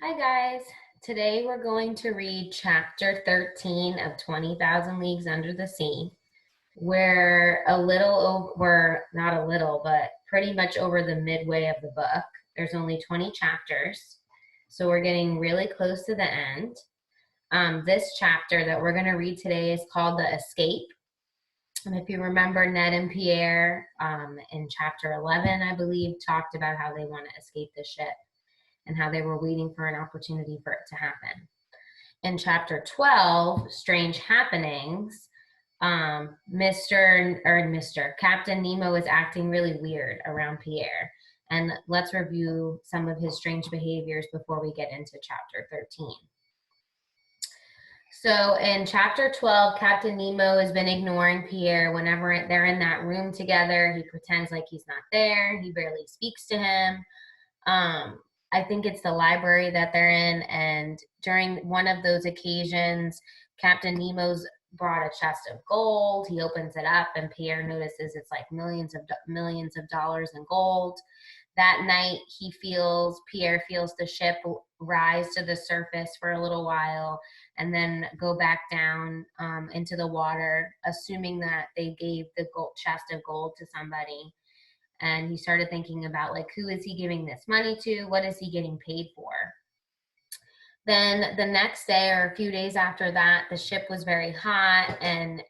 Hi guys, today we're going to read chapter 13 of 20,000 Leagues Under the Sea. We're not a little, but pretty much over the midway of the book. There's only 20 chapters, so we're getting really close to the end. This chapter that we're going to read today is called The Escape. And if you remember, Ned and Pierre in chapter 11, I believe, talked about how they want to escape the ship and how they were waiting for an opportunity for it to happen. In chapter 12, Strange Happenings, Captain Nemo is acting really weird around Pierre. And let's review some of his strange behaviors before we get into chapter 13. So in chapter 12, Captain Nemo has been ignoring Pierre whenever they're in that room together. He pretends like he's not there. He barely speaks to him. I think it's the library that they're in, and during one of those occasions, Captain Nemo's brought a chest of gold. He opens it up, and Pierre notices it's like millions of dollars in gold. That night, Pierre feels the ship rise to the surface for a little while, and then go back down into the water, assuming that they gave the chest of gold to somebody. And he started thinking about, like, who is he giving this money to? What is he getting paid for? Then the next day or a few days after that, the ship was very hot, and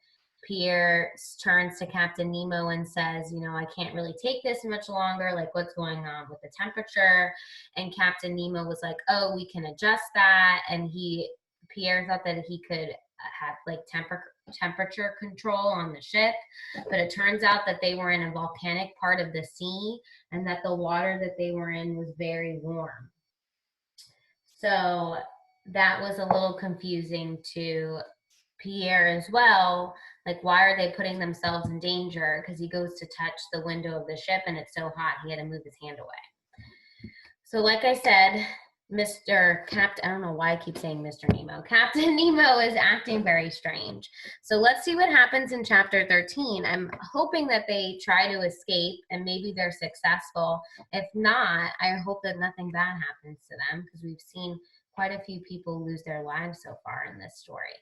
Pierre turns to Captain Nemo and says, I can't really take this much longer. Like, what's going on with the temperature? And Captain Nemo was like, oh, we can adjust that. And Pierre thought that he could have like temperature control on the ship, but it turns out that they were in a volcanic part of the sea and that the water that they were in was very warm. So that was a little confusing to Pierre as well. Like, why are they putting themselves in danger? Because he goes to touch the window of the ship and it's so hot he had to move his hand away. So like I said, I don't know why I keep saying Mr. Nemo. Captain Nemo is acting very strange. So let's see what happens in chapter 13. I'm hoping that they try to escape and maybe they're successful. If not, I hope that nothing bad happens to them, because we've seen quite a few people lose their lives so far in this story.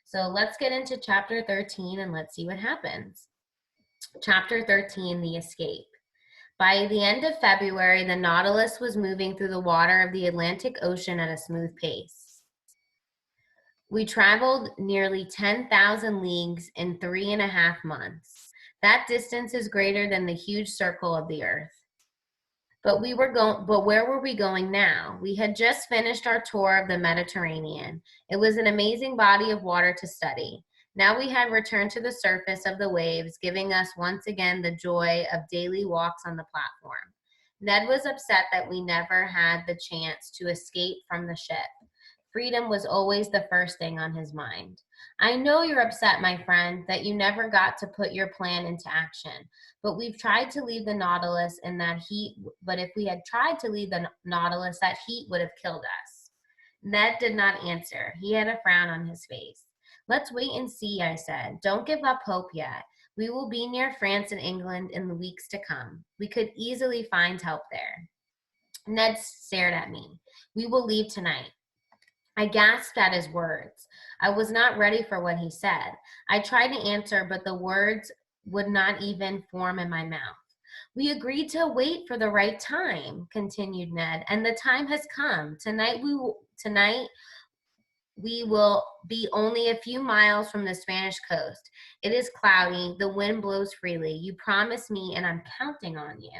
So let's get into chapter 13 and let's see what happens. Chapter 13, The Escape. By the end of February, the Nautilus was moving through the water of the Atlantic Ocean at a smooth pace. We traveled nearly 10,000 leagues in 3.5 months. That distance is greater than the huge circle of the Earth. But where were we going now? We had just finished our tour of the Mediterranean. It was an amazing body of water to study. Now we had returned to the surface of the waves, giving us once again the joy of daily walks on the platform. Ned was upset that we never had the chance to escape from the ship. Freedom was always the first thing on his mind. I know you're upset, my friend, that you never got to put your plan into action. But we've tried to leave the Nautilus in that heat. But if we had tried to leave the Nautilus, that heat would have killed us. Ned did not answer. He had a frown on his face. Let's wait and see, I said. Don't give up hope yet. We will be near France and England in the weeks to come. We could easily find help there. Ned stared at me. We will leave tonight. I gasped at his words. I was not ready for what he said. I tried to answer, but the words would not even form in my mouth. We agreed to wait for the right time, continued Ned, and the time has come. Tonight we will be only a few miles from the Spanish coast. It is cloudy. The wind blows freely. You promised me, and I'm counting on you.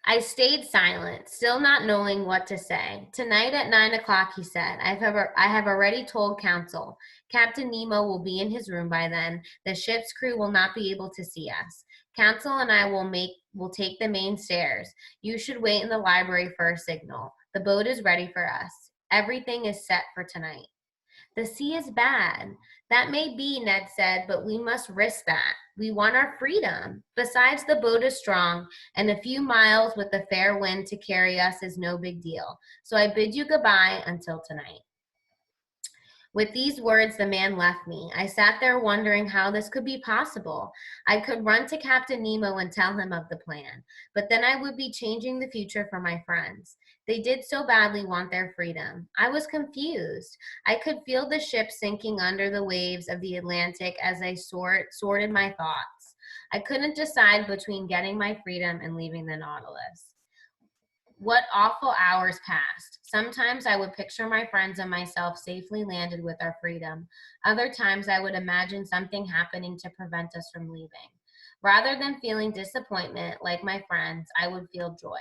I stayed silent, still not knowing what to say. Tonight at 9 o'clock, he said. I have already told Council. Captain Nemo will be in his room by then. The ship's crew will not be able to see us. Council and I will take the main stairs. You should wait in the library for a signal. The boat is ready for us. Everything is set for tonight. The sea is bad. That may be, Ned said, but we must risk that. We want our freedom. Besides, the boat is strong, and a few miles with a fair wind to carry us is no big deal. So I bid you goodbye until tonight. With these words, the man left me. I sat there wondering how this could be possible. I could run to Captain Nemo and tell him of the plan, but then I would be changing the future for my friends. They did so badly want their freedom. I was confused. I could feel the ship sinking under the waves of the Atlantic as I sorted my thoughts. I couldn't decide between getting my freedom and leaving the Nautilus. What awful hours passed. Sometimes I would picture my friends and myself safely landed with our freedom. Other times I would imagine something happening to prevent us from leaving. Rather than feeling disappointment like my friends, I would feel joy.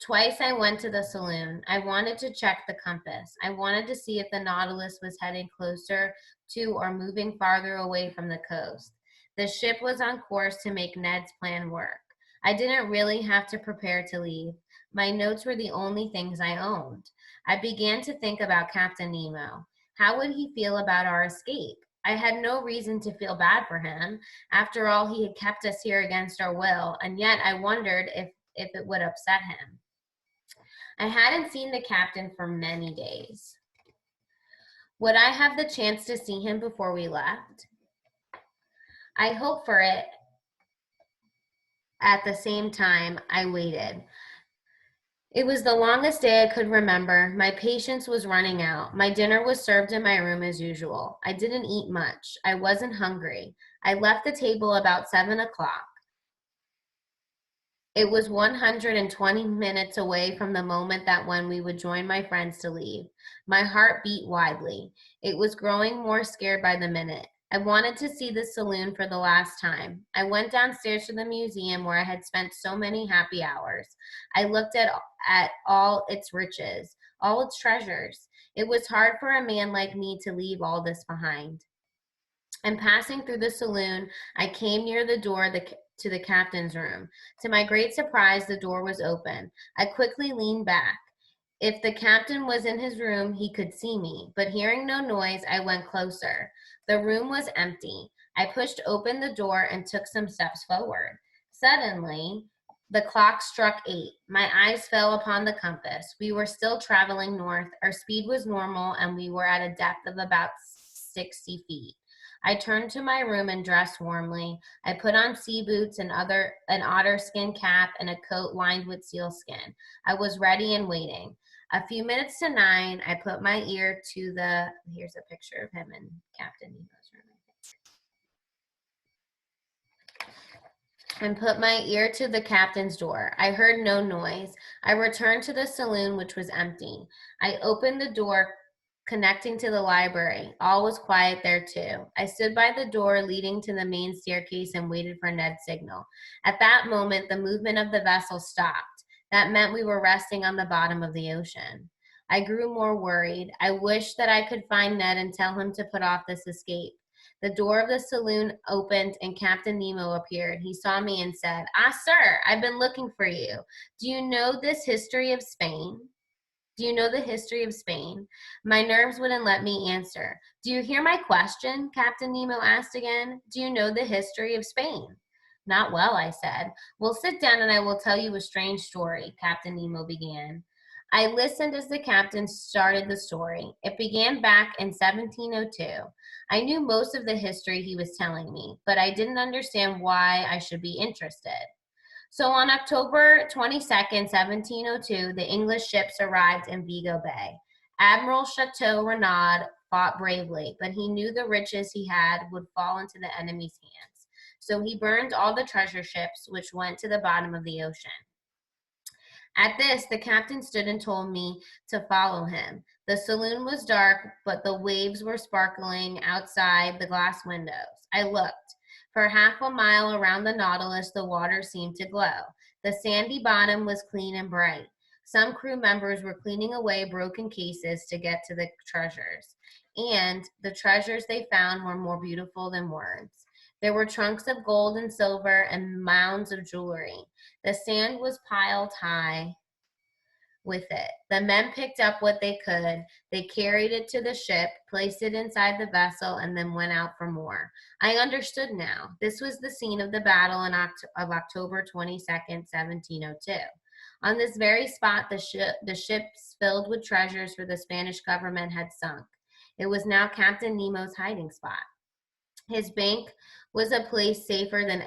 Twice I went to the saloon. I wanted to check the compass. I wanted to see if the Nautilus was heading closer to or moving farther away from the coast. The ship was on course to make Ned's plan work. I didn't really have to prepare to leave. My notes were the only things I owned. I began to think about Captain Nemo. How would he feel about our escape? I had no reason to feel bad for him. After all, he had kept us here against our will, and yet I wondered if it would upset him. I hadn't seen the captain for many days. Would I have the chance to see him before we left? I hoped for it. At the same time, I waited. It was the longest day I could remember. My patience was running out. My dinner was served in my room as usual. I didn't eat much. I wasn't hungry. I left the table about 7 o'clock. It was 120 minutes away from the moment that when we would join my friends to leave. My heart beat widely. It was growing more scared by the minute. I wanted to see the saloon for the last time. I went downstairs to the museum where I had spent so many happy hours. I looked at all its riches, all its treasures. It was hard for a man like me to leave all this behind. And passing through the saloon, I came near the door to the captain's room. To my great surprise, the door was open. I quickly leaned back. If the captain was in his room, he could see me, but hearing no noise, I went closer. The room was empty. I pushed open the door and took some steps forward. Suddenly, the clock struck 8. My eyes fell upon the compass. We were still traveling north. Our speed was normal, and we were at a depth of about 60 feet. I turned to my room and dressed warmly. I put on sea boots and an otter skin cap and a coat lined with sealskin. I was ready and waiting. A few minutes to 9, I put my ear to the, here's a picture of him in Captain Nemo's room, and put my ear to the captain's door. I heard no noise. I returned to the saloon, which was empty. I opened the door connecting to the library. All was quiet there too. I stood by the door leading to the main staircase and waited for Ned's signal. At that moment, the movement of the vessel stopped. That meant we were resting on the bottom of the ocean. I grew more worried. I wished that I could find Ned and tell him to put off this escape. The door of the saloon opened and Captain Nemo appeared. He saw me and said, "Ah, sir, I've been looking for you. Do you know this history of Spain?" Do you know the history of Spain? My nerves wouldn't let me answer. Do you hear my question? Captain Nemo asked again. Do you know the history of Spain? Not well, I said. Well, sit down and I will tell you a strange story, Captain Nemo began. I listened as the captain started the story. It began back in 1702. I knew most of the history he was telling me, but I didn't understand why I should be interested. So on October 22nd, 1702, the English ships arrived in Vigo Bay. Admiral Chateau Renaud fought bravely, but he knew the riches he had would fall into the enemy's hands. So he burned all the treasure ships, which went to the bottom of the ocean. At this, the captain stood and told me to follow him. The saloon was dark, but the waves were sparkling outside the glass windows. I looked. For half a mile around the Nautilus, the water seemed to glow. The sandy bottom was clean and bright. Some crew members were cleaning away broken cases to get to the treasures. And the treasures they found were more beautiful than words. There were trunks of gold and silver and mounds of jewelry. The sand was piled high with it. The men picked up what they could. They carried it to the ship, placed it inside the vessel, and then went out for more. I understood now. This was the scene of the battle of October 22nd, 1702. On this very spot, the ships filled with treasures for the Spanish government had sunk. It was now Captain Nemo's hiding spot. His bank was a place safer than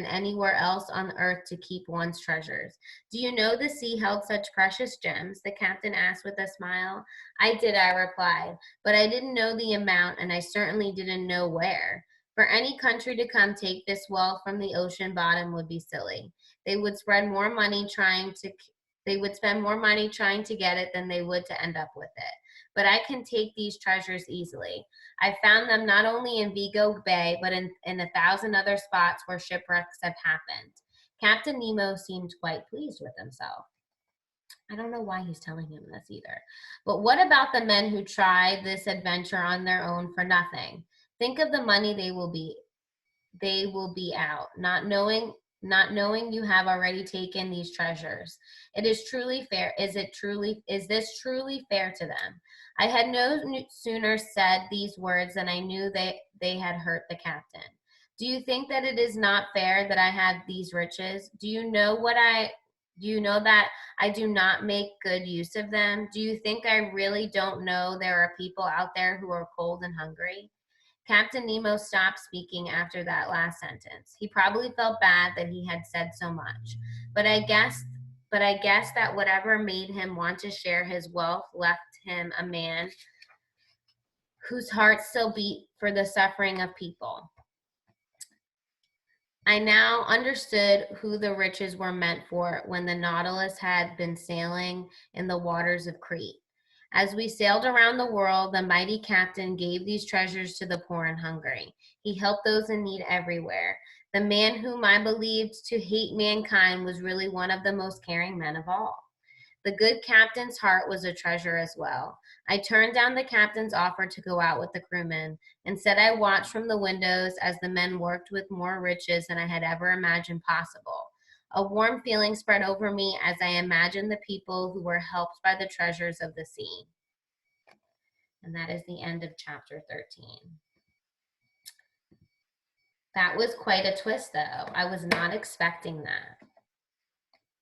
anywhere else on earth to keep one's treasures. Do you know the sea held such precious gems? The captain asked with a smile. I did, I replied, but I didn't know the amount, and I certainly didn't know where. For any country to come take this wealth from the ocean bottom would be silly. They would spread more money trying to they would spend more money trying to get it than they would to end up with it. But I can take these treasures easily. I found them not only in Vigo Bay, but in 1,000 other spots where shipwrecks have happened. Captain Nemo seemed quite pleased with himself. I don't know why he's telling him this either. But what about the men who tried this adventure on their own for nothing? Think of the money they will be out, not knowing you have already taken these treasures. It is truly fair. Is this truly fair to them? I had no sooner said these words than I knew they had hurt the captain. Do you think that it is not fair that I have these riches? Do you know that I do not make good use of them? Do you think I really don't know there are people out there who are cold and hungry? Captain Nemo stopped speaking after that last sentence. He probably felt bad that he had said so much, but I guess that whatever made him want to share his wealth left him a man whose heart still beat for the suffering of people. I now understood who the riches were meant for when the Nautilus had been sailing in the waters of Crete. As we sailed around the world, the mighty captain gave these treasures to the poor and hungry. He helped those in need everywhere. The man whom I believed to hate mankind was really one of the most caring men of all. The good captain's heart was a treasure as well. I turned down the captain's offer to go out with the crewmen. Instead, I watched from the windows as the men worked with more riches than I had ever imagined possible. A warm feeling spread over me as I imagined the people who were helped by the treasures of the sea. And that is the end of chapter 13. That was quite a twist, though. I was not expecting that.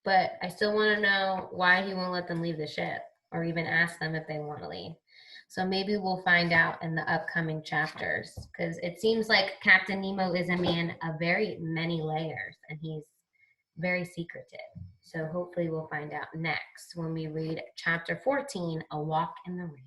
But I still want to know why he won't let them leave the ship or even ask them if they want to leave. So maybe we'll find out in the upcoming chapters, because it seems like Captain Nemo is a man of very many layers and he's very secretive. So hopefully we'll find out next when we read chapter 14, A Walk in the Rain.